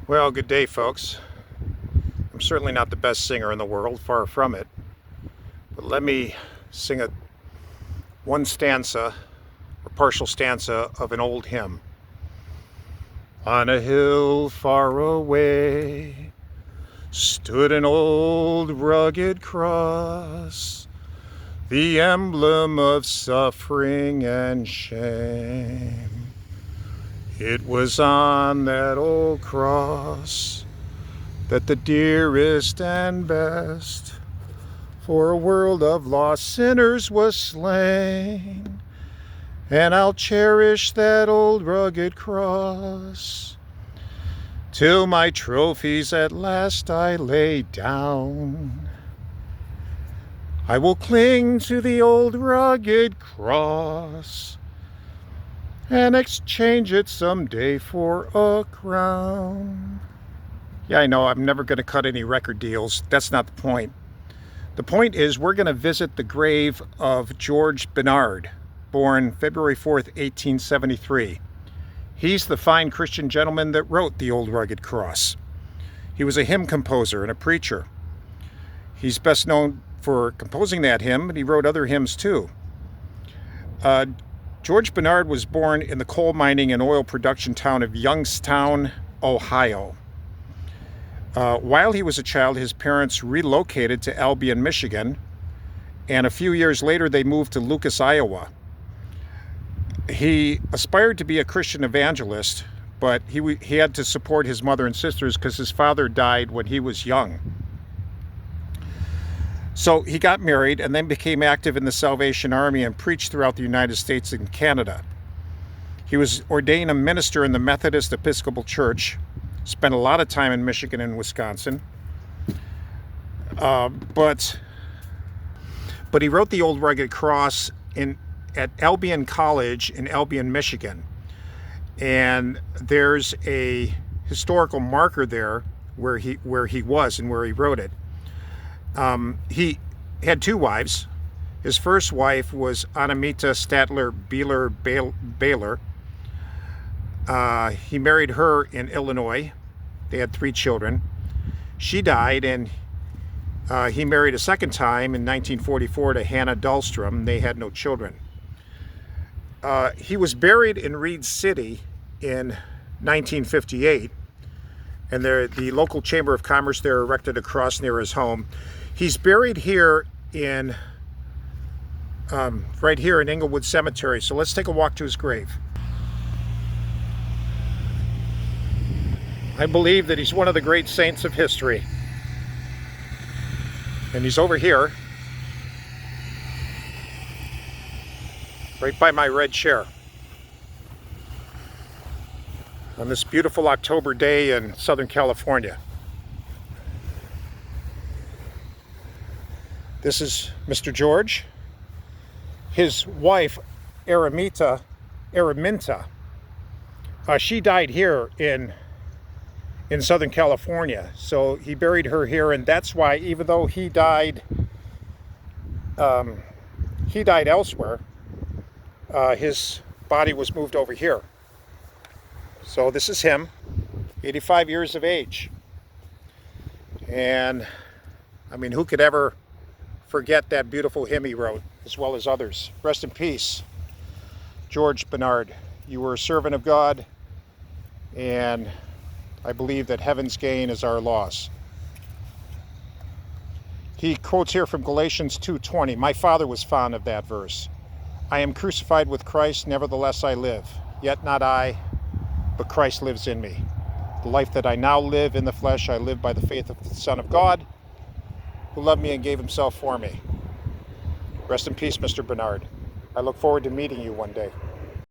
Well, good day, folks. I'm certainly not the best singer in the world, far from it. But let me sing one stanza, or partial stanza, of an old hymn. On a hill far away stood an old rugged cross, the emblem of suffering and shame. It was on that old cross that the dearest and best for a world of lost sinners was slain. And I'll cherish that old rugged cross till my trophies at last I lay down. I will cling to the old rugged cross and exchange it someday for a crown. Yeah, I know I'm never going to cut any record deals. That's not the point. The point is we're going to visit the grave of George Bennard, born February 4th, 1873. He's the fine Christian gentleman that wrote the Old Rugged Cross. He was a hymn composer and a preacher. He's best known for composing that hymn, but he wrote other hymns too. George Bennard was born in the coal mining and oil production town of Youngstown, Ohio. While he was a child, his parents relocated to Albion, Michigan, and a few years later they moved to Lucas, Iowa. He aspired to be a Christian evangelist, but he had to support his mother and sisters because his father died when he was young. So he got married and then became active in the Salvation Army and preached throughout the United States and Canada. He was ordained a minister in the Methodist Episcopal Church, spent a lot of time in Michigan and Wisconsin. But he wrote the Old Rugged Cross at Albion College in Albion, Michigan. And there's a historical marker there where he was and where he wrote it. He had two wives. His first wife was Anamita Statler Baylor. He married her in Illinois. They had 3 children. She died, and he married a second time in 1944 to Hannah Dahlstrom. They had no children. He was buried in Reed City in 1958, and the local Chamber of Commerce there erected a cross near his home. He's buried here right here in Inglewood Cemetery. So let's take a walk to his grave. I believe that he's one of the great saints of history. And he's over here, right by my red chair, on this beautiful October day in Southern California. This is Mr. George. His wife, Araminta, she died here in Southern California. So he buried her here, and that's why, even though he died elsewhere, his body was moved over here. So this is him, 85 years of age. And I mean, who could ever forget that beautiful hymn he wrote, as well as others? Rest in peace, George Bennard. You were a servant of God, and I believe that heaven's gain is our loss. He quotes here from Galatians 2:20. My father was fond of that verse. I am crucified with Christ, nevertheless I live. Yet not I, but Christ lives in me. The life that I now live in the flesh, I live by the faith of the Son of God, who loved me and gave himself for me. Rest in peace, Mr. Bennard. I look forward to meeting you one day.